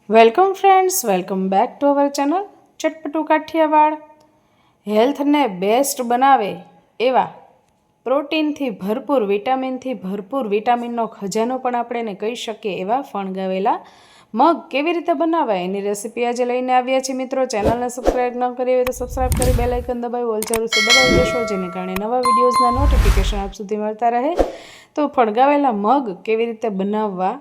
Welcome friends, welcome back to our channel Chatpatu Kathiawad. હેલ્થને best બનાવે એવા પ્રોટીનથી ભરપૂર, વિટામિનનો ખજાનો પણ આપણે એને કહી શકીએ એવા ફણગાવેલા મગ કેવી રીતે બનાવાય એની રેસીપી આજે લઈને આવ્યા છીએ મિત્રો। ચેનલને સબસ્ક્રાઈબ ન કરી હોય તો સબસ્ક્રાઈબ કરી બેલ આઇકન દબાવી ઓલ જરૂરથી દબાવી દેશો, જેને કારણે નવા વિડીયોઝના નોટિફિકેશન આપ સુધી મળતા રહે। તો ફણગાવેલા મગ કેવી રીતે બનાવવા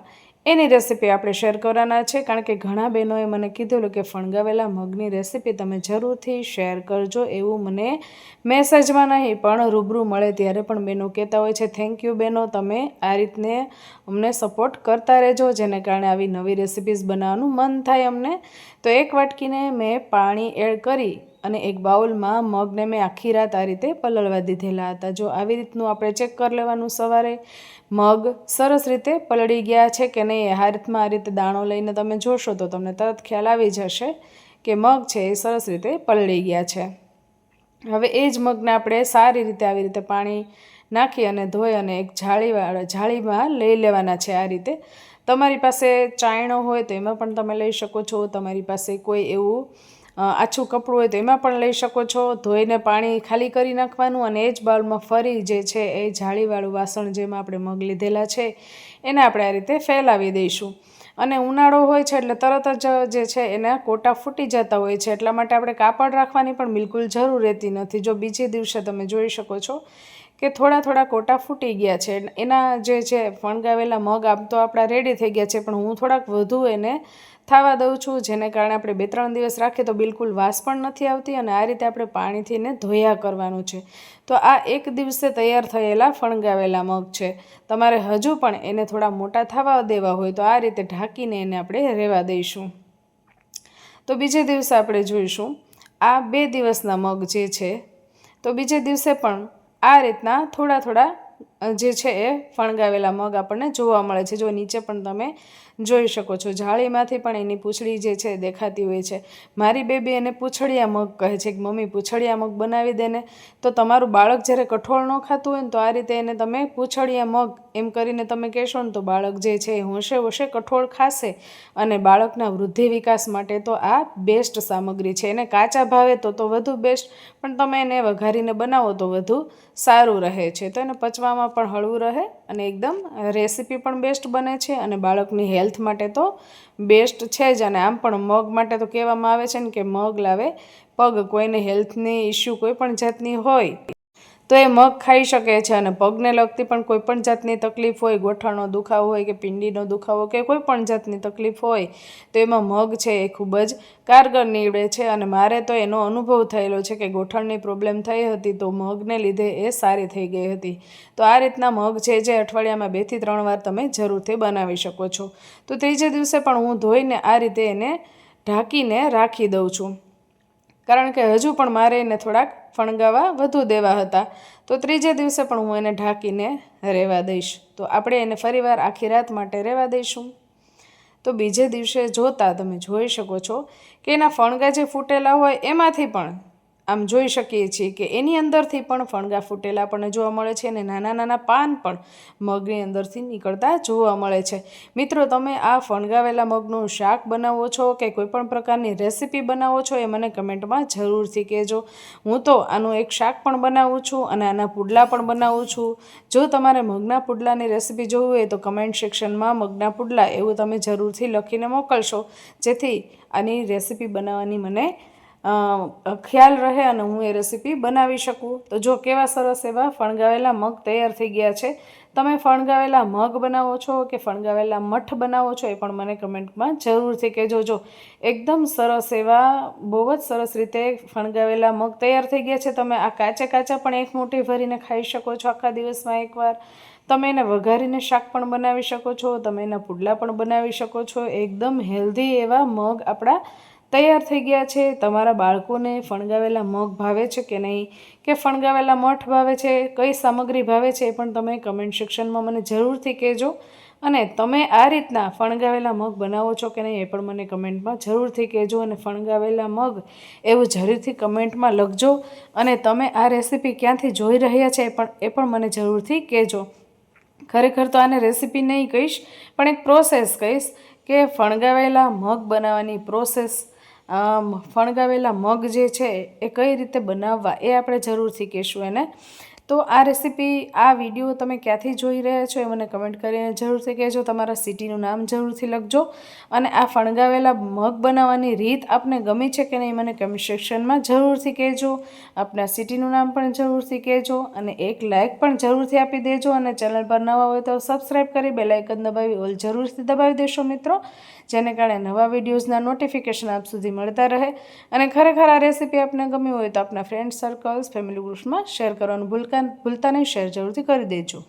એની રેસીપી આપણે શેર કરવાના છે, કારણ કે ઘણા બહેનોએ મને કીધેલું કે ફણગાવેલા મગની રેસીપી તમે જરૂરથી શેર કરજો, એવું મને મેસેજમાં નહીં પણ રૂબરૂ મળે ત્યારે પણ બહેનો કહેતા હોય છે। થેન્ક યુ બહેનો, તમે આ રીતને અમને સપોર્ટ કરતા રહેજો, જેને કારણે આવી નવી રેસીપીઝ બનાવવાનું મન થાય અમને। તો એક વાટકીને મેં પાણી એડ કરી અને એક બાઉલમાં મગને મેં આખી રાત આ રીતે પલળવા દીધેલા હતા। જો આવી રીતનું આપણે ચેક કરી લેવાનું સવારે મગ સરસ રીતે પલળી ગયા છે કે નહીં। હાથમાં આ રીતે દાણો લઈને તમે જોશો તો તમને તરત ખ્યાલ આવી જશે કે મગ છે એ સરસ રીતે પલળી ગયા છે। હવે એ જ મગને આપણે સારી રીતે આવી રીતે પાણી નાખી અને ધોઈ અને એક જાળીમાં લઈ લેવાના છે। આ રીતે તમારી પાસે ચાયણો હોય તો એમાં પણ તમે લઈ શકો છો, તમારી પાસે કોઈ એવું આછું કપડું હોય તો એમાં પણ લઈ શકો છો। ધોઈને પાણી ખાલી કરી નાખવાનું અને એ જ બાઉલમાં ફરી જે છે એ જાળીવાળું વાસણ જેમાં આપણે મગ લીધેલા છે એને આપણે આ રીતે ફેલાવી દઈશું। અને ઉનાળો હોય છે એટલે તરત જ જે છે એના કોટા ફૂટી જતા હોય છે, એટલા માટે આપણે કાપડ રાખવાની પણ બિલકુલ જરૂર રહેતી નથી। જો બીજે દિવસે તમે જોઈ શકો છો કે થોડા થોડા કોટા ફૂટી ગયા છે, એના જે છે ફણગાવેલા મગ આમ તો આપણા રેડી થઈ ગયા છે, પણ હું થોડાક વધુ એને થવા દઉં છું, જેને કારણે આપણે 2-3 દિવસ રાખીએ તો બિલકુલ વાસ પણ નથી આવતી અને આ રીતે આપણે પાણીથી એને ધોયા કરવાનું છે। તો આ એક દિવસે તૈયાર થયેલા ફણગાવેલા મગ છે। તમારે હજુ પણ એને થોડા મોટા થવા દેવા હોય તો આ રીતે ઢાંકીને એને આપણે રહેવા દઈશું। તો બીજે દિવસે આપણે જોઈશું આ 2 દિવસના મગ જે છે, તો બીજે દિવસે પણ આ રીતના થોડા થોડા જે છે એ ફણગાવેલા મગ આપણને જોવા મળે છે। જો નીચે પણ તમે જોઈ શકો છો, જાળીમાંથી પણ એની પૂંછડી જે છે દેખાતી હોય છે। મારી બેબી એને પૂંછડિયા મગ કહે છે કે મમ્મી પૂંછડિયા મગ બનાવી દે ને। તો તમારું બાળક જ્યારે કઠોળ ન ખાતું હોય ને તો આ રીતે એને તમે પૂંછડિયા મગ એમ કરીને તમે કહેશો ને તો બાળક જે છે એ હોશે હોશે કઠોળ ખાશે અને બાળકના વૃદ્ધિ વિકાસ માટે તો આ બેસ્ટ સામગ્રી છે। એને કાચા ભાવે તો વધુ બેસ્ટ, પણ તમે એને વઘારીને બનાવો તો વધુ સારું રહે છે। તો એને પચવામાં પણ હળવું રહે અને એકદમ રેસીપી પણ બેસ્ટ બને છે અને બાળકની હેલ્થ માટે તો બેસ્ટ છે જ। અને આમ પણ મગ માટે તો કહેવામાં આવે છે ને કે મગ લાવે પગ, કોઈને હેલ્થની ઇસ્યુ કોઈ પણ જાતની હોય તો એ મગ ખાઈ શકે છે। અને પગને લગતી પણ કોઈ પણ જાતની તકલીફ હોય, ગોઠણનો દુખાવો હોય કે પિંડીનો દુખાવો કે કોઈ પણ જાતની તકલીફ હોય તો એમાં મગ છે એ ખૂબ જ કારગર નીવડે છે। અને મારે તો એનો અનુભવ થયેલો છે કે ગોઠણની પ્રોબ્લેમ થઈ હતી તો મગને લીધે એ સારી થઈ ગઈ હતી। તો આ રીતના મગ છે જે અઠવાડિયામાં 2 થી 3 વાર તમે જરૂરથી બનાવી શકો છો। તો ત્રીજે દિવસે પણ હું ધોઈને આ રીતે એને ઢાંકીને રાખી દઉં છું, કારણ કે હજુ પણ મારે એને થોડાક ફણગાવા વધુ દેવા હતા। તો ત્રીજે દિવસે પણ હું એને ઢાંકીને રહેવા દઈશ। તો આપણે એને ફરીવાર આખી રાત માટે રહેવા દઈશું। તો બીજે દિવસે જોતાં તમે જોઈ શકો છો કે એના ફણગા જે ફૂટેલા હોય એમાંથી પણ આમ જોઈ શકીએ છીએ કે એની અંદરથી પણ ફણગા ફૂટેલા આપણને જોવા મળે છે અને નાના નાના પાન પણ મગની અંદરથી નીકળતા જોવા મળે છે। મિત્રો, તમે આ ફણગાવેલા મગનું શાક બનાવો છો કે કોઈ પણ પ્રકારની રેસીપી બનાવો છો એ મને કમેન્ટમાં જરૂરથી કહેજો। હું તો આનું એક શાક પણ બનાવું છું અને આના પુડલા પણ બનાવું છું। જો તમારે મગના પુડલાની રેસીપી જોવી હોય તો કમેન્ટ સેક્શનમાં મગના પુડલા એવું તમે જરૂરથી લખીને મોકલશો, જેથી આની રેસીપી બનાવવાની મને ખ્યાલ રહે અને હું એ રેસીપી બનાવી શકું। તો જો કેવા સરસ એવા ફણગાવેલા મગ તૈયાર થઈ ગયા છે। તમે ફણગાવેલા મગ બનાવો છો કે ફણગાવેલા મઠ બનાવો છો એ પણ મને કમેન્ટમાં જરૂરથી કહેજો। જો એકદમ સરસ એવા બહુ જ સરસ રીતે ફણગાવેલા મગ તૈયાર થઈ ગયા છે। તમે આ કાચા પણ એક મુઠ્ઠી ભરીને ખાઈ શકો છો આખા દિવસમાં એકવાર। તમે એને વઘારીને શાક પણ બનાવી શકો છો, તમે એના પુડલા પણ બનાવી શકો છો। એકદમ હેલ્ધી એવા મગ આપણા તૈયાર થઈ ગયા છે। તમારા બાળકોને ફણગાવેલા મગ ભાવે છે કે નહીં, કે ફણગાવેલા મઠ ભાવે છે, કઈ સામગ્રી ભાવે છે એ પણ તમે કમેન્ટ સેક્શનમાં મને જરૂરથી કહેજો। અને તમે આ રીતના ફણગાવેલા મગ બનાવો છો કે નહીં એ પણ મને કમેન્ટમાં જરૂરથી કહેજો। અને ફણગાવેલા મગ એવું જરૂરથી કમેન્ટમાં લખજો અને તમે આ રેસીપી ક્યાંથી જોઈ રહ્યા છે એ પણ મને જરૂરથી કહેજો। ખરેખર તો આને રેસીપી નહીં કહીશ પણ એક પ્રોસેસ કહીશ કે ફણગાવેલા મગ બનાવવાની પ્રોસેસ, ફણગાવેલા મગ જે છે એ કઈ રીતે બનાવવા એ આપણે જરૂરથી કહીશું એને. તો આ રેસીપી, આ વિડીયો તમે ક્યાંથી જોઈ રહ્યા છો એ મને કમેન્ટ કરીને જરૂરથી કહેજો. તમારા સિટીનું નામ જરૂરથી લખજો. અને આ ફણગાવેલા મગ બનાવવાની રીત આપને ગમી છે કે નહીં મને કમેન્ટ સેક્શનમાં જરૂરથી કહેજો. આપના સિટીનું નામ પણ જરૂરથી કહેજો અને એક લાઇક પણ જરૂરથી આપી દેજો. અને ચેનલ પર નવા હોય તો સબસ્ક્રાઈબ કરી બેલ આઇકન દબાવી ઓલ જરૂરથી દબાવી દેશો મિત્રો, જેને કારણે નવા વિડીયોઝના નોટિફિકેશન આપ સુધી મળતા રહે. અને ખરેખર આ રેસીપી આપને ગમી હોય તો આપના ફ્રેન્ડ સર્કલ્સ, ફેમિલી ગ્રુપ્સમાં શેર કરવાનું ભૂલતા નહીં. શેર જરૂરથી કરી દેજો.